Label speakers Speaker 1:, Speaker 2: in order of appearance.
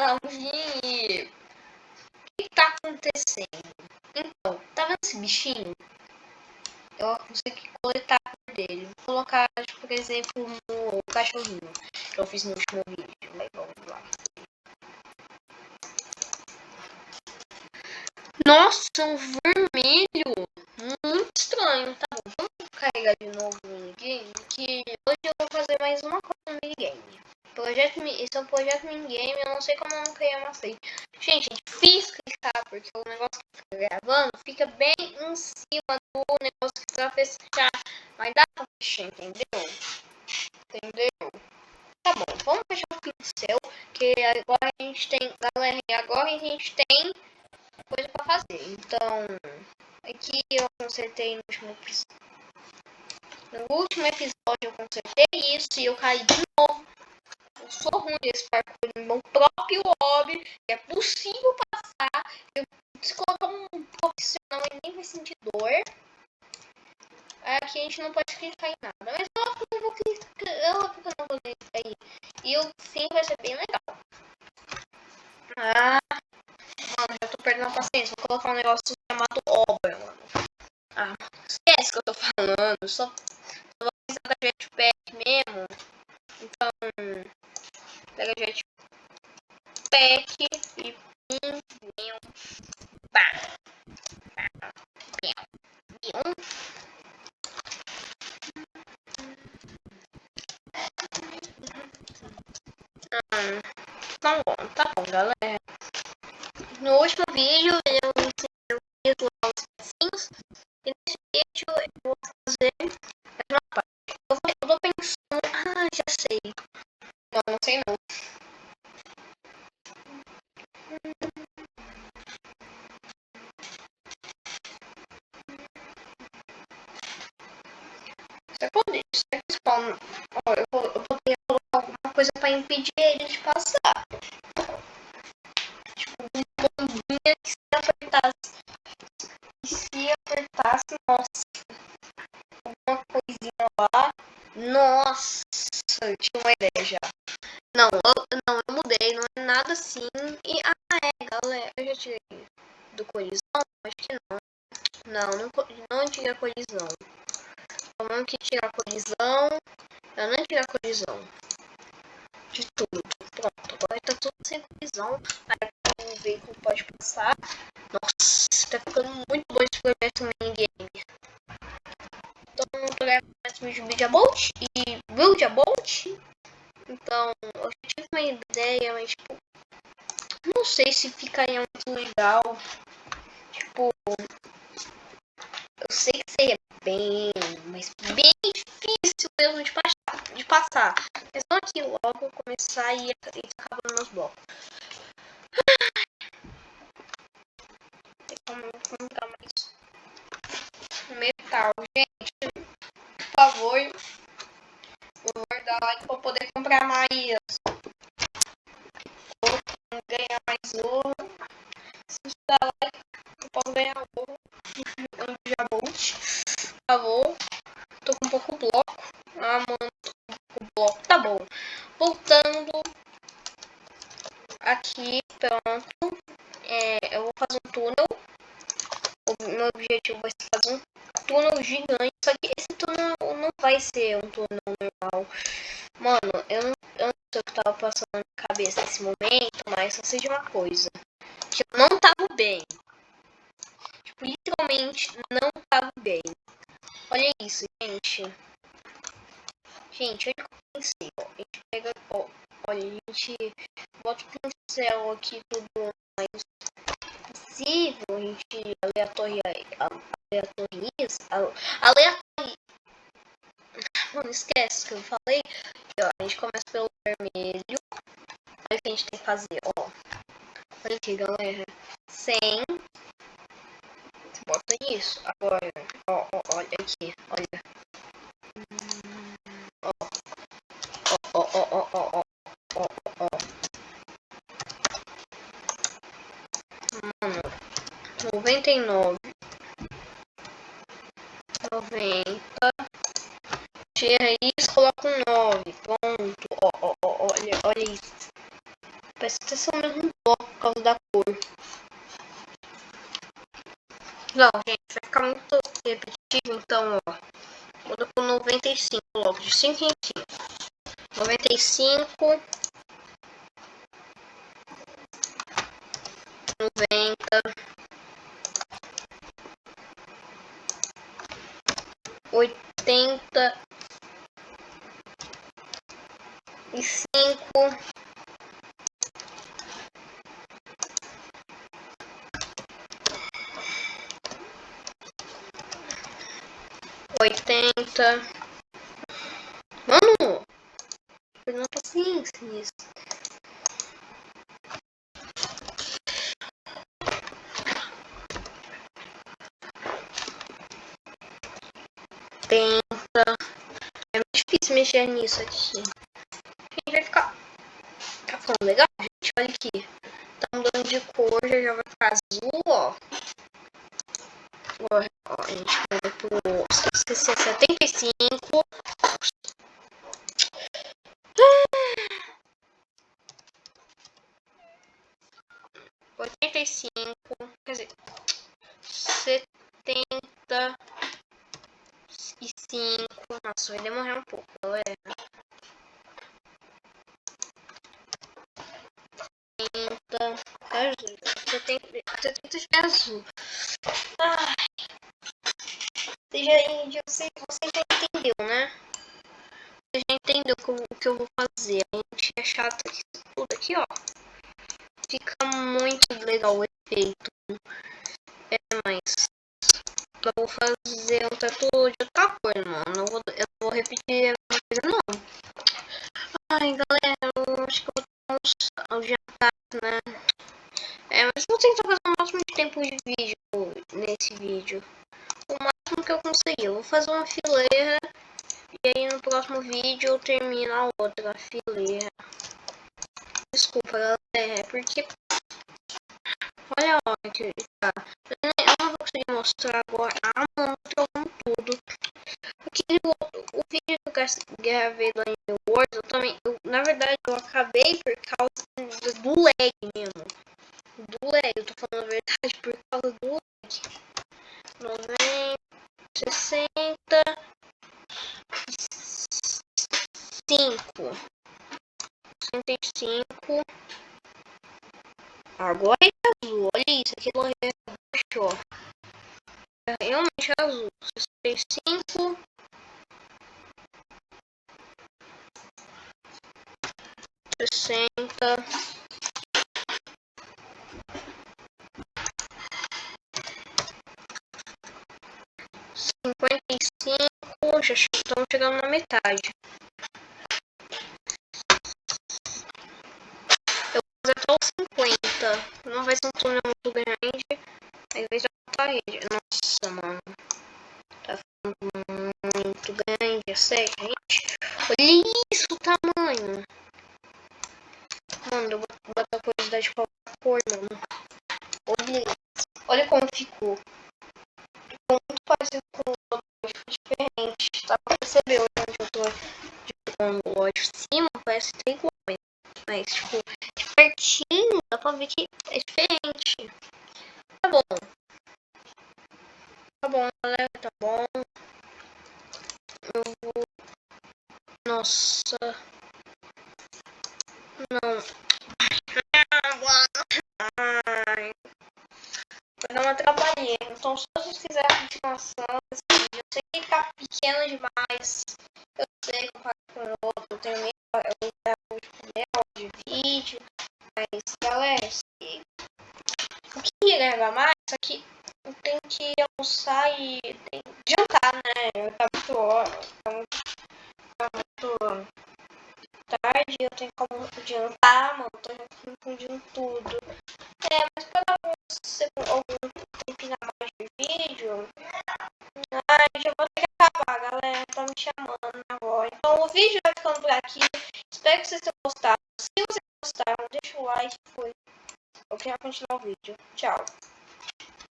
Speaker 1: Não, gente. O que tá acontecendo? Então, tá vendo esse bichinho? Eu consegui coletar a cor dele. Vou colocar, por exemplo, no cachorrinho que eu fiz no último vídeo. Mas vamos lá. Nossa, um vermelho. Muito estranho. Tá bom, vamos carregar de novo o minigame. Que hoje eu vou fazer mais uma coisa no minigame. Esse é um projeto minigame. Eu não sei como eu não criei uma save. Gente, é difícil clicar porque o negócio que fica gravando fica bem em cima do negócio que pra fechar. Mas dá pra fechar, entendeu? Entendeu? Tá bom, vamos fechar o pincel. Que agora a gente tem. Galera, agora a gente tem coisa pra fazer. Então, aqui eu consertei no último episódio. No último episódio eu consertei isso e eu caí de novo. Eu sou ruim nesse parkour no meu próprio hobby. É possível passar. Se colocar um profissional, ele nem vai sentir dor. Aqui a gente não pode clicar em nada. Mas eu não vou clicar. Eu não vou clicar aí. E o fim vai ser bem legal. Mano, já tô perdendo a paciência. Vou colocar um negócio chamado obra, mano. Esquece que eu tô falando. Só vou precisar da jetpack mesmo. Então, pega a jetpack e pim, pá. Tá bom, galera. No último vídeo eu ensinei o que lá os pedacinhos. E nesse vídeo eu vou fazer uma parte. Eu tô pensando. Já sei. Não sei não. Será que spawn? Eu poderia colocar alguma coisa pra impedir ele de passar. Tipo, uma bombinha que se apertasse, nossa, alguma coisinha lá. Nossa, eu tinha uma ideia já. Não, eu mudei, não é nada assim. E, galera, eu já tirei do colisão? Acho que não. Não tira colisão. Falando que tirar colisão, eu não tirar colisão. De tudo. Pronto, agora tá tudo sem colisão. Aí o veículo pode passar. Nossa, tá ficando muito bom esse projeto minigame. Então, eu tô gravando mais vídeo de Build-A-Bolt e Build-A-Bolt. Então, eu já tive uma ideia, mas tipo, não sei se ficaria muito legal. Tipo, eu sei que seria mas bem difícil mesmo de passar. É só aqui logo começar e acabando nos blocos. Tem como colocar mais metal. Gente, por favor, dar like pra poder comprar mais. Vou ganhar mais ouro. Se dá like, eu posso ganhar ouro. Diamante. Por favor. Tô com um pouco bloco. Mano, tô com um pouco bloco. Tá bom. Voltando. Aqui, pronto. Eu vou fazer um túnel. O meu objetivo vai ser fazer um túnel gigante. Só que esse túnel não vai ser um túnel normal. Mano, eu não sei o que tava passando na minha cabeça nesse momento, mas só sei de uma coisa. Que eu não tava bem. Tipo, literalmente não tava bem. Olha isso, gente. Gente, olha o que eu pensei. Ó. A gente pega. Olha, a gente bota o pincel aqui tudo mais possível. A gente Mano, esquece que eu falei. Ó, a gente começa pelo vermelho. Aí o que a gente tem que fazer, ó. Olha aqui, galera. 100. Você bota isso. Agora, olha aqui. Olha. Mano, 99. 90. Tira isso, coloca um 9. Pronto. Olha isso. parece até ser o mesmo bloco por causa da cor. Não, gente, vai ficar muito repetitivo, então, ó. Vou dar com 95 logo, de 5 em 5. 95, 90, 80 e 5, 80. Mano, eu não tô paciência nisso. É muito difícil mexer nisso aqui. A gente vai ficar. Tá ficando legal, gente? Olha aqui. Tá mudando de cor, já vai ficar azul, ó. Ó, a gente vai pro 75. 85, quer dizer, 75. Nossa, vai demorar um pouco, galera. 70 de azul. Ai, você já entendeu, né? Você já entendeu o que eu vou fazer. A gente é chato aqui, tudo aqui, ó. Fica muito legal o efeito. Mas eu vou fazer um tatu de outra cor, mano. Eu não vou repetir a mesma coisa, não. Ai, galera, eu acho que eu vou tomar um jantar, né? Mas eu vou tentar fazer o máximo de tempo de vídeo nesse vídeo. O máximo que eu conseguir. Eu vou fazer uma fileira. E aí no próximo vídeo eu termino a outra fileira. Desculpa, galera. É porque... Olha a hora que tá. Eu não vou conseguir mostrar agora. Ah, mano, tô trocando tudo. O vídeo que eu gravei lá em New World, na verdade, eu acabei por causa do lag mesmo. Do lag, eu tô falando a verdade, por causa do lag. 90, 60, 5, 65. Agora é azul, olha isso, aqui é baixo, ó. É realmente azul. 65, 60, 55, já estamos chegando na metade. Eu vou fazer até os 50. Não vai ser um túnel muito grande. Aí vai já a parede. Nossa, mano. Tá ficando muito grande. É sério, gente. Olha isso, o tamanho. Mano, eu vou botar a quantidade de qualquer cor, mano. Olha como ficou. Ficou muito parecido com o outro, diferente. Dá pra perceber onde eu tô jogando o olho de cima, parece que tem igual. Mas, tipo, de pertinho, dá pra ver que é diferente. Tá bom. Tá bom, galera, tá bom. Eu vou... Nossa. Não. Ai. Vai dar uma trabalheira. Então, se vocês quiserem a continuação desse vídeo, eu sei que tá pequeno demais. Eu sei, comparado com o outro, eu tenho meio de vídeo. Mas, galera, se eu queria gravar mais, só que eu tenho que almoçar e jantar, né? Tá muito hora, tá muito tarde, eu tenho como jantar, mano, tô confundindo tudo. Mas cada vez você algum tempinho a mais de vídeo, já vou ter que